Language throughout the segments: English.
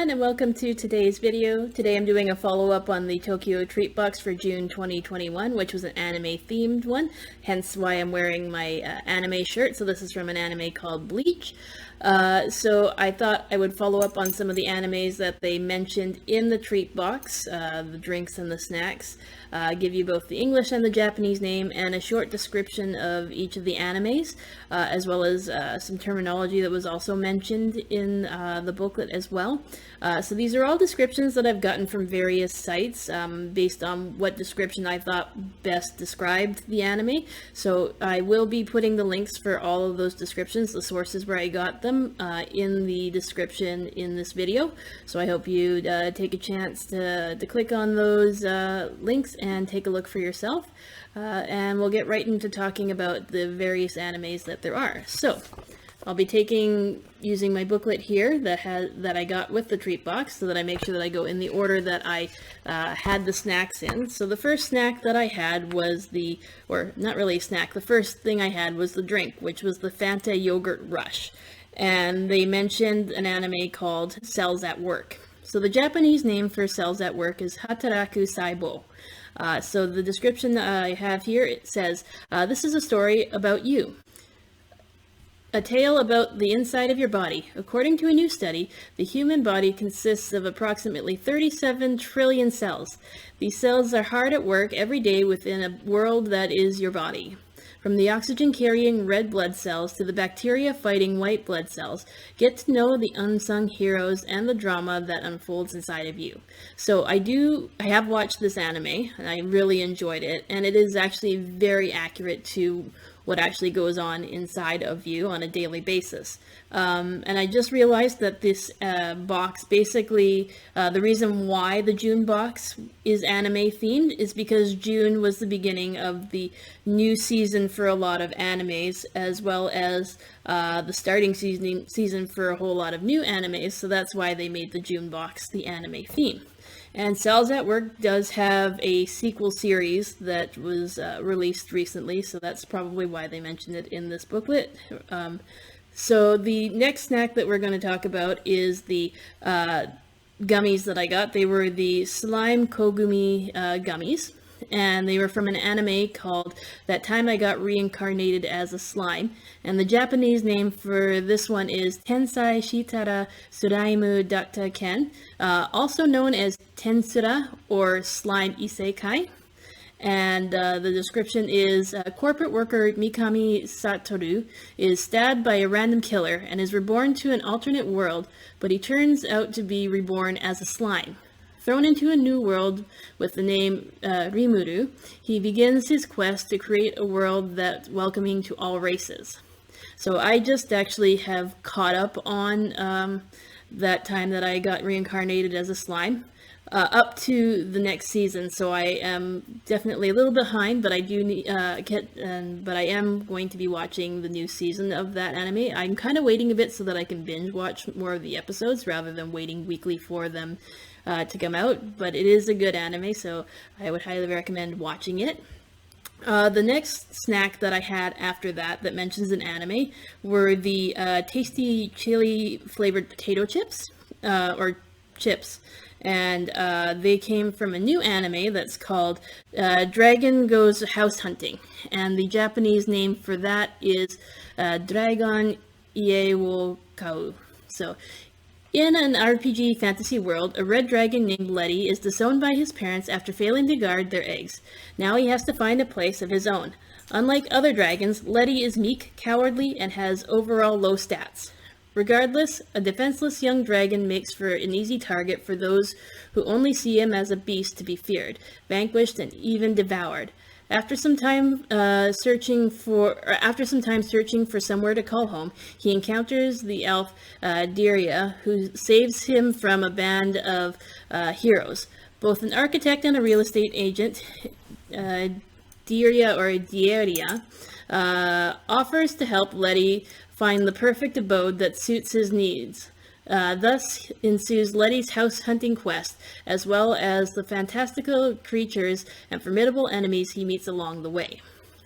everyone, and welcome to today's video. Today I'm doing a follow-up on the Tokyo Treat Box for June 2021, which was an anime-themed one, hence why I'm wearing my anime shirt. So this is from an anime called Bleach. So I thought I would follow up on some of the animes that they mentioned in the treat box, the drinks and the snacks, give you both the English and the Japanese name and a short description of each of the animes, as well as some terminology that was also mentioned in the booklet as well. So these are all descriptions that I've gotten from various sites based on what description I thought best described the anime. So I will be putting the links for all of those descriptions, the sources where I got them, in the description in this video. So I hope you take a chance to click on those links and take a look for yourself. And we'll get right into talking about the various animes that there are. So I'll be using my booklet here that I got with the treat box, so that I make sure that I go in the order that I had the snacks in. So the first snack that I had was or not really a snack, the first thing I had was the drink, which was the Fanta Yogurt Rush. And they mentioned an anime called Cells at Work. So the Japanese name for Cells at Work is Hataraku Saibo. So the description I have here, it says, this is a story about you. A tale about the inside of your body. According to a new study, the human body consists of approximately 37 trillion cells. These cells are hard at work every day within a world that is your body. From the oxygen-carrying red blood cells to the bacteria-fighting white blood cells, get to know the unsung heroes and the drama that unfolds inside of you. So I have watched this anime, and I really enjoyed it, and it is actually very accurate to what actually goes on inside of you on a daily basis. And I just realized that this box, basically, the reason why the June box is anime themed is because June was the beginning of the new season for a lot of animes, as well as the starting season for a whole lot of new animes, so that's why they made the June box the anime theme. And Cells at Work does have a sequel series that was released recently, so that's probably why they mentioned it in this booklet. So the next snack that we're going to talk about is the gummies that I got. They were the Slime Kogumi gummies, and they were from an anime called That Time I Got Reincarnated as a Slime. And the Japanese name for this one is Tensai Shitara Suraimu Datta Ken, also known as Tensura or Slime Isekai. And the description is, corporate worker Mikami Satoru is stabbed by a random killer and is reborn to an alternate world, but he turns out to be reborn as a slime. Thrown into a new world with the name Rimuru, he begins his quest to create a world that's welcoming to all races. So I just actually have caught up on that time that I got reincarnated as a slime, up to the next season. So I am definitely a little behind, but I but I am going to be watching the new season of that anime. I'm kind of waiting a bit so that I can binge watch more of the episodes rather than waiting weekly for them to come out, but it is a good anime, so I would highly recommend watching it. The next snack that I had after that mentions an anime were the tasty chili flavored potato chips, or chips, and they came from a new anime that's called Dragon Goes House Hunting, and the Japanese name for that is Dragon Ie wo Kau. So in an RPG fantasy world, a red dragon named Letty is disowned by his parents after failing to guard their eggs. Now he has to find a place of his own. Unlike other dragons, Letty is meek, cowardly, and has overall low stats. Regardless, a defenseless young dragon makes for an easy target for those who only see him as a beast to be feared, vanquished, and even devoured. After some time searching for somewhere to call home, he encounters the elf Diria, who saves him from a band of heroes. Both an architect and a real estate agent, Dieria offers to help Letty find the perfect abode that suits his needs. Thus ensues Letty's house hunting quest, as well as the fantastical creatures and formidable enemies he meets along the way.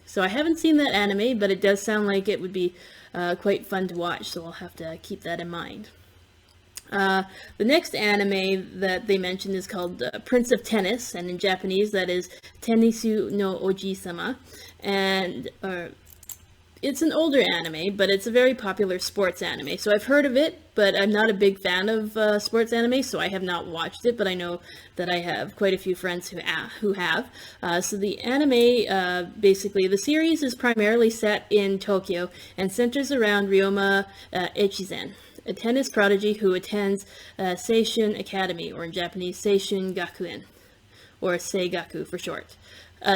So I haven't seen that anime, but it does sound like it would be quite fun to watch, so I'll have to keep that in mind. The next anime that they mentioned is called Prince of Tennis, and in Japanese that is Tennisu no Oji-sama. And it's an older anime, but it's a very popular sports anime. So I've heard of it, but I'm not a big fan of sports anime, so I have not watched it, but I know that I have quite a few friends who have. So the anime, basically, the series is primarily set in Tokyo and centers around Ryoma Echizen, a tennis prodigy who attends Seishun Academy, or in Japanese, Seishun Gakuen, or Seigaku for short.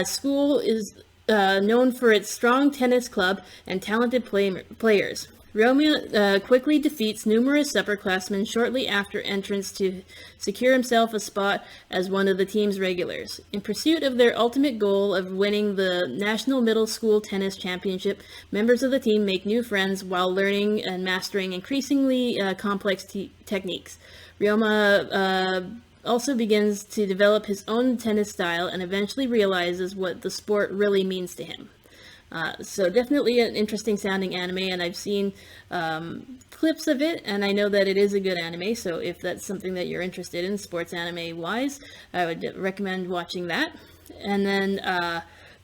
School is known for its strong tennis club and talented players. Ryoma quickly defeats numerous upperclassmen shortly after entrance to secure himself a spot as one of the team's regulars. In pursuit of their ultimate goal of winning the National Middle School Tennis Championship, members of the team make new friends while learning and mastering increasingly complex techniques. Ryoma also begins to develop his own tennis style and eventually realizes what the sport really means to him. So definitely an interesting sounding anime, and I've seen clips of it, and I know that it is a good anime, so if that's something that you're interested in, sports anime wise, I would recommend watching that. And then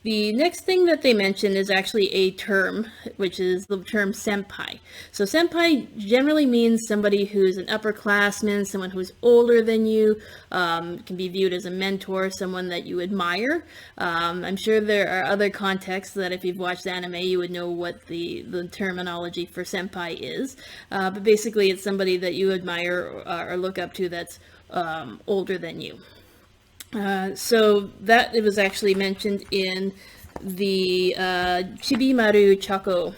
the next thing that they mention is actually a term, which is the term senpai. So senpai generally means somebody who's an upperclassman, someone who's older than you, can be viewed as a mentor, someone that you admire. I'm sure there are other contexts that if you've watched anime, you would know what the terminology for senpai is. But basically it's somebody that you admire or look up to that's older than you. So that it was actually mentioned in the Chibimaru Chako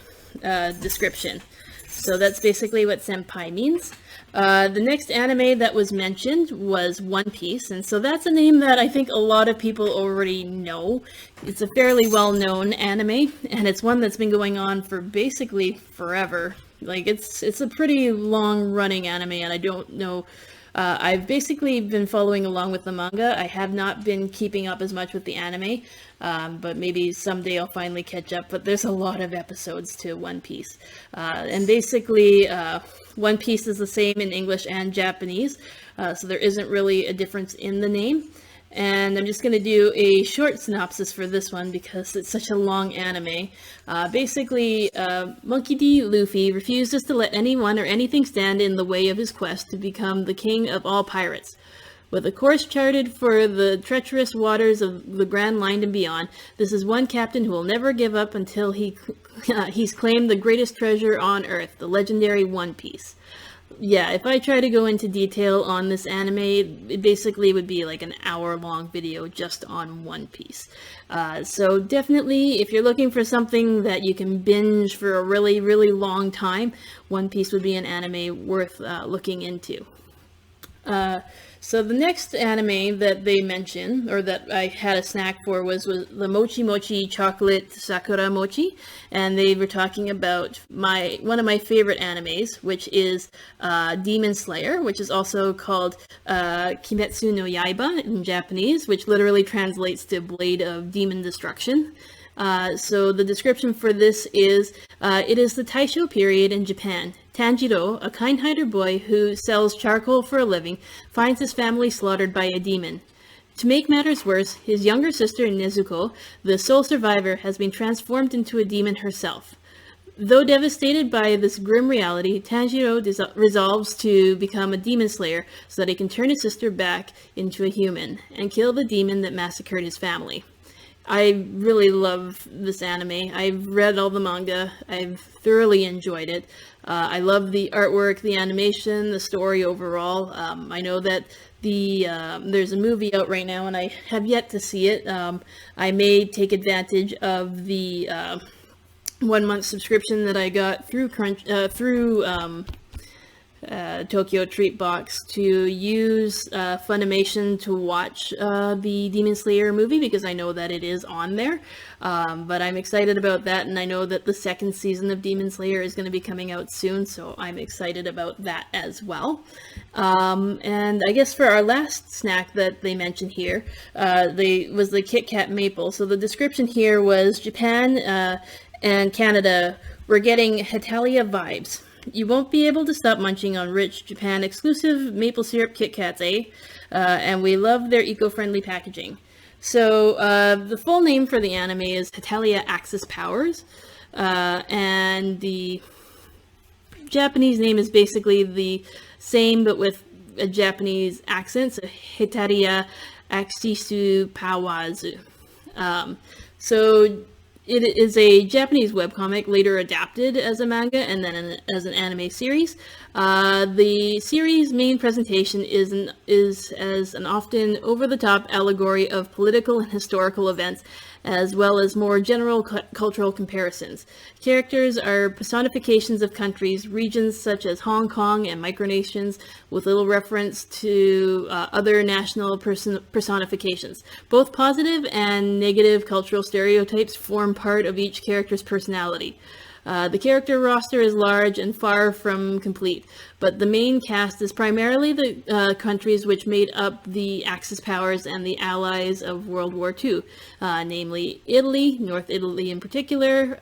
description. So that's basically what senpai means. The next anime that was mentioned was One Piece, and so that's a name that I think a lot of people already know. It's a fairly well-known anime, and it's one that's been going on for basically forever. Like, it's a pretty long-running anime, and I don't know. I've basically been following along with the manga. I have not been keeping up as much with the anime, but maybe someday I'll finally catch up. But there's a lot of episodes to One Piece. And basically, One Piece is the same in English and Japanese, so there isn't really a difference in the name. And I'm just going to do a short synopsis for this one because it's such a long anime. Basically, Monkey D. Luffy refuses to let anyone or anything stand in the way of his quest to become the king of all pirates. With a course charted for the treacherous waters of the Grand Line and beyond, this is one captain who will never give up until he's claimed the greatest treasure on Earth, the legendary One Piece. Yeah, if I try to go into detail on this anime, it basically would be like an hour-long video just on One Piece. So definitely, if you're looking for something that you can binge for a really, really long time, One Piece would be an anime worth looking into. So the next anime that they mentioned, or that I had a snack for, was the Mochi Mochi Chocolate Sakura Mochi, and they were talking about one of my favorite animes, which is Demon Slayer, which is also called Kimetsu no Yaiba in Japanese, which literally translates to Blade of Demon Destruction. So the description for this is, it is the Taisho period in Japan. Tanjiro, a kind-hearted boy who sells charcoal for a living, finds his family slaughtered by a demon. To make matters worse, his younger sister Nezuko, the sole survivor, has been transformed into a demon herself. Though devastated by this grim reality, Tanjiro resolves to become a demon slayer so that he can turn his sister back into a human and kill the demon that massacred his family. I really love this anime. I've read all the manga. I've thoroughly enjoyed it. I love the artwork, the animation, the story overall. I know that there's a movie out right now, and I have yet to see it. I may take advantage of the 1 month subscription that I got through Tokyo Treat Box to use Funimation to watch the Demon Slayer movie, because I know that it is on there. But I'm excited about that, and I know that the second season of Demon Slayer is going to be coming out soon, so I'm excited about that as well. And I guess for our last snack that they mentioned here, was the Kit Kat Maple. So the description here was Japan and Canada were getting Hetalia vibes. You won't be able to stop munching on rich Japan exclusive maple syrup Kit Kats, eh? And we love their eco-friendly packaging. So the full name for the anime is Hetalia Axis Powers, and the Japanese name is basically the same but with a Japanese accent, so Hetalia Axisu Pawazu. So it is a Japanese webcomic, later adapted as a manga and then as an anime series. The series' main presentation is as an often over-the-top allegory of political and historical events, as well as more general cultural comparisons. Characters are personifications of countries, regions such as Hong Kong and micronations, with little reference to other national personifications. Both positive and negative cultural stereotypes form part of each character's personality. The character roster is large and far from complete, but the main cast is primarily the countries which made up the Axis powers and the allies of World War II, namely Italy, North Italy in particular,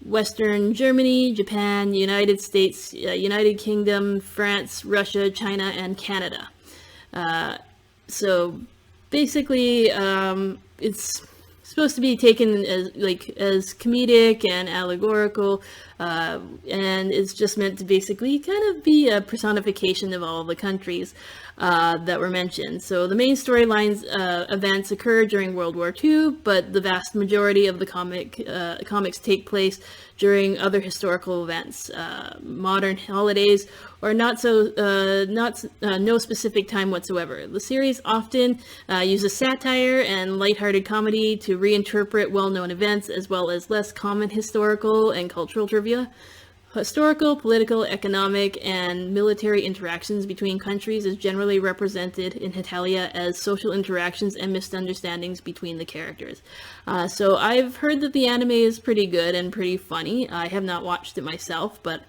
Western Germany, Japan, United States, United Kingdom, France, Russia, China, and Canada. So basically, it's supposed to be taken as comedic and allegorical, and it's just meant to basically kind of be a personification of all the countries that were mentioned. So the main storylines events occur during World War II, but the vast majority of the comics take place during other historical events, modern holidays, or no specific time whatsoever. The series often uses satire and lighthearted comedy to reinterpret well-known events, as well as less common historical and cultural trivia. Historical, political, economic, and military interactions between countries is generally represented in Hetalia as social interactions and misunderstandings between the characters. So I've heard that the anime is pretty good and pretty funny. I have not watched it myself, but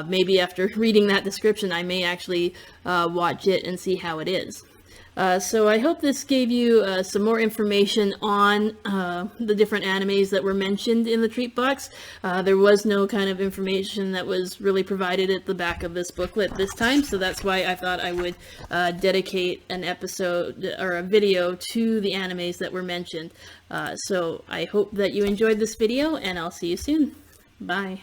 maybe after reading that description I may actually watch it and see how it is. So I hope this gave you some more information on the different animes that were mentioned in the treat box. There was no kind of information that was really provided at the back of this booklet this time, so that's why I thought I would dedicate an episode or a video to the animes that were mentioned. So I hope that you enjoyed this video, and I'll see you soon. Bye.